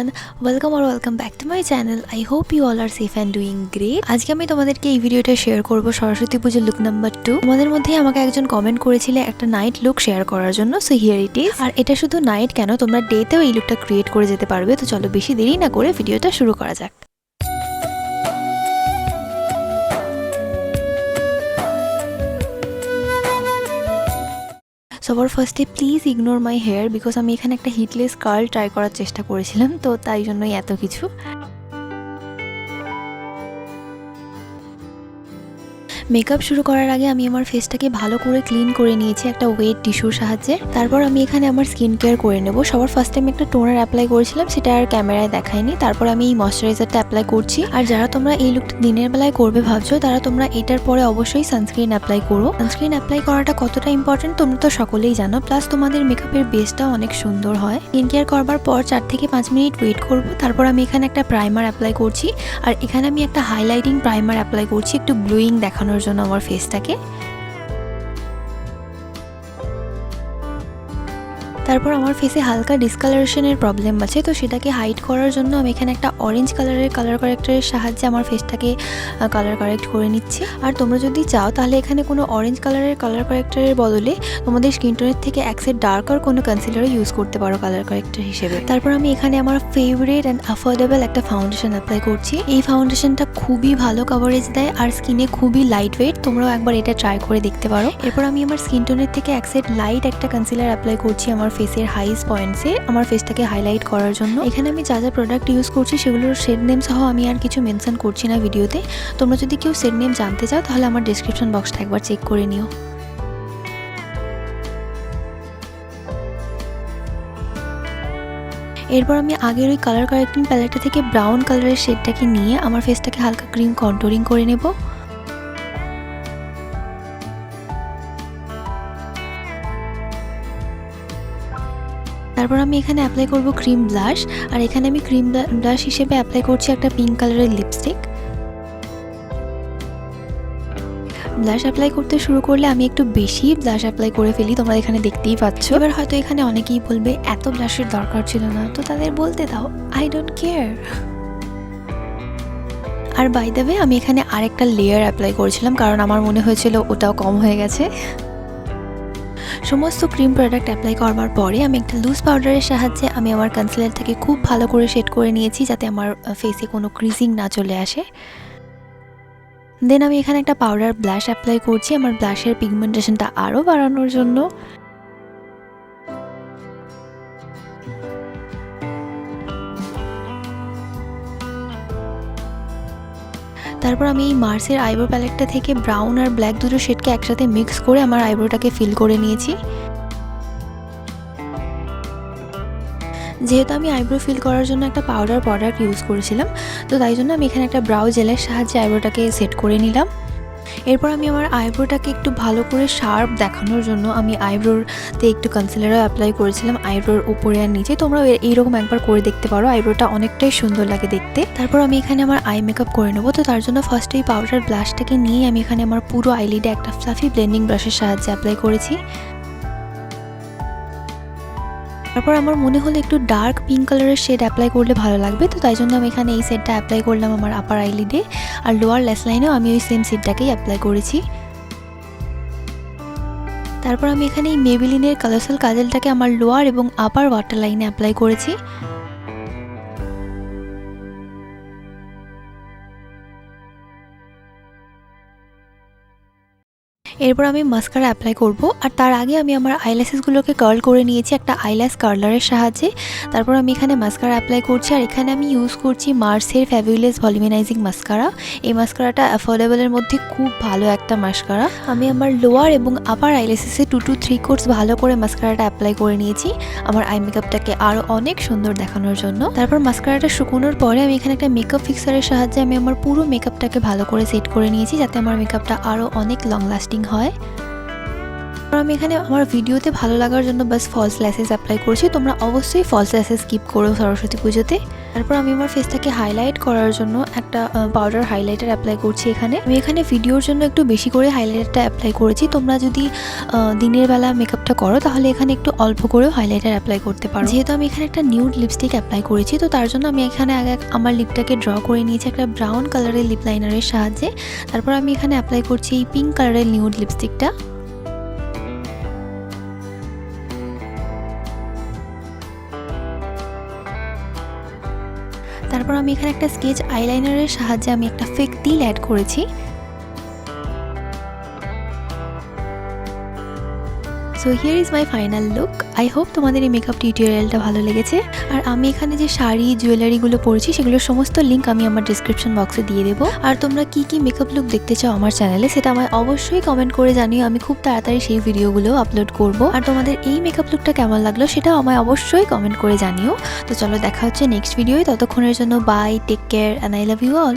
everyone, welcome back to my channel. I hope you all are safe and doing great. আজকে আমি তোমাদেরকে এই ভিডিওটা শেয়ার করব সরস্বতী পূজার লুক নাম্বার 2। তোমাদের মধ্যে আমাকে একজন কমেন্ট করেছিলে একটা নাইট লুক শেয়ার করার জন্য, সো হিয়ার ইট ইজ। আর এটা শুধু নাইট কেন, তোমরা ডেতেও এই লুকটা ক্রিয়েট করে যেতে পারবে। তো চলো বেশি দেরি না করে ভিডিওটা শুরু করা যাক। সবার ফার্স্টে please ignore my hair, because আমি এখানে একটা হিটলেস কার্ল ট্রাই করার চেষ্টা করেছিলাম, তো তাই জন্যই এত কিছু। মেকআপ শুরু করার আগে আমি আমার ফেসটাকে ভালো করে ক্লিন করে নিয়েছি একটা ওয়েট টিস্যুর সাহায্যে। তারপর আমি এখানে আমার স্কিন কেয়ার করে নেব। সবার ফার্স্টে আমি একটা টোনার অ্যাপ্লাই করেছিলাম, সেটা আর ক্যামেরায় দেখাইনি। তারপর আমি এই ময়শ্চারাইজারটা অ্যাপ্লাই করছি। আর যারা তোমরা এই লুকটা দিনের বেলায় করবে ভাবছো, তারা তোমরা এটার পরে অবশ্যই সানস্ক্রিন অ্যাপ্লাই করো। সানস্ক্রিন অ্যাপ্লাই করাটা কতটা ইম্পর্টেন্ট তোমরা তো সকলেই জানো, প্লাস তোমাদের মেকআপের বেসটাও অনেক সুন্দর হয়। স্কিন কেয়ার করবার পর 4 থেকে 5 মিনিট ওয়েট করব। তারপর আমি এখানে একটা প্রাইমার অ্যাপ্লাই করছি, আর এখানে আমি একটা হাইলাইটিং প্রাইমার অ্যাপ্লাই করছি একটু গ্লোয়িং দেখানোর জন্য আমার ফেসটাকে। তারপর আমার ফেসে হালকা ডিসকালারেশনের প্রবলেম আছে, তো সেটাকে হাইড করার জন্য আমি এখানে একটা অরেঞ্জ কালারের কালার কারেক্টরের সাহায্যে আমার ফেসটাকে কালার কারেক্ট করে নিচ্ছি। আর তোমরা যদি চাও তাহলে এখানে কোনো অরেঞ্জ কালারের কালার কারেক্টরের বদলে তোমাদের স্কিন টোনের থেকে এক সেট ডার্কার কোনো কনসিলারও ইউজ করতে পারো কালার কারেক্টর হিসেবে। তারপর আমি এখানে আমার ফেভারিট অ্যান্ড অ্যাফোর্ডেবল একটা ফাউন্ডেশন অ্যাপ্লাই করছি। এই ফাউন্ডেশনটা খুবই ভালো কভারেজ দেয় আর স্কিনে খুবই লাইট ওয়েট, তোমরাও একবার এটা ট্রাই করে দেখতে পারো। এরপর আমি আমার স্কিন টোনের থেকে এক সেট লাইট একটা কনসিলার অ্যাপ্লাই করছি আমার ফেসের হাইস্ট পয়েন্টসে আমার ফেসটাকে হাইলাইট করার জন্য। এখানে আমি যা যা প্রোডাক্ট ইউজ করছি সেগুলোর শেড নেম সহ আমি আর কিছু মেনশন করছি না ভিডিওতে। তোমরা যদি কেউ শেড নেম জানতে চাও তাহলে আমার ডেসক্রিপশন বক্সটা একবার চেক করে নিও। এরপর আমি আগের ওই কালার কারেক্টিং প্যালেটটা থেকে ব্রাউন কালারের শেডটাকে নিয়ে আমার ফেসটাকে হালকা ক্রিম কন্টুরিং করে নেব। তারপর আমি এখানে অ্যাপ্লাই করব ক্রিম ব্লাশ, আর এখানে আমি ক্রিম ব্লাশ হিসেবে অ্যাপ্লাই করছি একটা পিঙ্ক কালারের লিপস্টিক। ব্লাশ অ্যাপ্লাই করতে শুরু করলে আমি একটু বেশি ব্লাশ অ্যাপ্লাই করে ফেলি, তোমরা এখানে দেখতেই পাচ্ছ। এবার হয়তো এখানে অনেকেই বলবে এত ব্লাশের দরকার ছিল না, তো তাদের বলতে দাও, আই ডোন্ট কেয়ার। আর বাই দ্য ওয়ে আমি এখানে আরেকটা লেয়ার অ্যাপ্লাই করেছিলাম, কারণ আমার মনে হয়েছিল ওটাও কম হয়ে গেছে। সমস্ত ক্রিম প্রোডাক্ট অ্যাপ্লাই করবার পরে আমি একটা লুজ পাউডারের সাহায্যে আমি আমার কনসিলারটাকে খুব ভালো করে শেড করে নিয়েছি, যাতে আমার ফেসে কোনো ক্রিজিং না চলে আসে। দেন আমি এখানে একটা পাউডার ব্লাশ অ্যাপ্লাই করছি আমার ব্লাশের পিগমেন্টেশনটা আরও বাড়ানোর জন্য। তারপর আমি এই মার্সের আইব্রো প্যালেটটা থেকে ব্রাউন আর ব্ল্যাক দুটো শেডকে একসাথে মিক্স করে আমার আইব্রোটাকে ফিল করে নিয়েছি। যেহেতু আমি আইব্রো ফিল করার জন্য একটা পাউডার প্রোডাক্ট ইউজ করেছিলাম, তো তাই জন্য আমি এখানে একটা ব্রাউ জেলের সাহায্যে আইব্রোটাকে সেট করে নিলাম। এরপর আমি আমার আইব্রোটাকে একটু ভালো করে শার্প দেখানোর জন্য আমি আইব্রোতে একটু কনসিলারও অ্যাপ্লাই করেছিলাম আইব্রোর উপরে আর নিচে। তোমরা এইরকম একবার করে দেখতে পারো, আইব্রোটা অনেকটাই সুন্দর লাগে দেখতে। তারপর আমি এখানে আমার আই মেকআপ করে নেবো, তো তার জন্য ফার্স্টে এই পাউডার ব্লাশটাকে নিয়ে আমি এখানে আমার পুরো আইলিডে একটা ফ্লাফি ব্লেন্ডিং ব্রাশের সাহায্যে অ্যাপ্লাই করেছি। তারপর আমার মনে হলো একটু ডার্ক পিঙ্ক কালারের শেড অ্যাপ্লাই করলে ভালো লাগবে, তো তাই জন্য আমি এখানে এই শেডটা অ্যাপ্লাই করলাম আমার আপার আইলিডে, আর লোয়ার ল্যাশ লাইনেও আমি ওই সেম শেডটাকেই অ্যাপ্লাই করেছি। তারপর আমি এখানে এই মেবিলিনের কালারসাল কাজলটাকে আমার লোয়ার এবং আপার ওয়াটার লাইনে অ্যাপ্লাই করেছি। এরপর আমি মাস্কারা অ্যাপ্লাই করব, আর তার আগে আমি আমার আইল্যাশেসগুলোকে কার্ল করে নিয়েছি একটা আইল্যাশ কার্লারের সাহায্যে। তারপর আমি এখানে মাস্কারা অ্যাপ্লাই করছি, আর এখানে আমি ইউজ করছি মার্সের ফ্যাবুলাস ভলিউমিনাইজিং মাস্কারা। এই মাস্কারাটা অ্যাফোর্ডেবলের মধ্যে খুব ভালো একটা মাস্কারা। আমি আমার লোয়ার এবং আপার আইল্যাশেসে 2 to 3 কোটস ভালো করে মাস্কারাটা অ্যাপ্লাই করে নিয়েছি আমার আই মেকআপটাকে আরও অনেক সুন্দর দেখানোর জন্য। তারপর মাস্কারাটা শুকোনোর পরে আমি এখানে একটা মেকআপ ফিক্সারের সাহায্যে আমি আমার পুরো মেকআপটাকে ভালো করে সেট করে নিয়েছি, যাতে আমার মেকআপটা আরও অনেক লং লাস্টিং হয়। আমি এখানে আমার ভিডিওতে ভালো লাগার জন্য বাস ফলস ল্যাশেস অ্যাপ্লাই করছি। তোমরা অবশ্যই ফলস ল্যাশেস স্কিপ করো সরস্বতী পুজোতে। তারপর আমি আমার ফেসটাকে হাইলাইট করার জন্য একটা পাউডার হাইলাইটার অ্যাপ্লাই করছি এখানে। আমি এখানে ভিডিওর জন্য একটু বেশি করে হাইলাইটারটা অ্যাপ্লাই করেছি। তোমরা যদি দিনের বেলা মেকআপটা করো তাহলে এখানে একটু অল্প করেও হাইলাইটার অ্যাপ্লাই করতে পারো। যেহেতু আমি এখানে একটা নিউড লিপস্টিক অ্যাপ্লাই করেছি, তো তার জন্য আমি এখানে আগে আমার লিপটাকে ড্র করে নিয়েছি একটা ব্রাউন কালারের লিপ লাইনারের সাহায্যে। তারপর আমি এখানে অ্যাপ্লাই করছি এই পিঙ্ক কালারের নিউড লিপস্টিকটা। তারপর আমি এখানে একটা স্কেচ আইলাইনারের সাহায্যে আমি একটা ফেক তিল অ্যাড করেছি। So here is my final look. I hope তোমাদের এই মেকআপ টিউটোরিয়ালটা ভালো লেগেছে। আর আমি এখানে যে শাড়ি জুয়েলারিগুলো পরেছি সেগুলোর সমস্ত লিঙ্ক আমি আমার ডিসক্রিপশন বক্সে দিয়ে দেবো। আর তোমরা কি কি মেকআপ লুক দেখতে চাও আমার চ্যানেলে সেটা আমায় অবশ্যই কমেন্ট করে জানিও। আমি খুব তাড়াতাড়ি সেই ভিডিওগুলো আপলোড করব। আর তোমাদের এই মেকআপ লুকটা কেমন লাগলো সেটাও আমায় অবশ্যই কমেন্ট করে জানিও। তো চলো দেখা হচ্ছে নেক্সট ভিডিওয়। ততক্ষণের জন্য bye, take care and I love you all.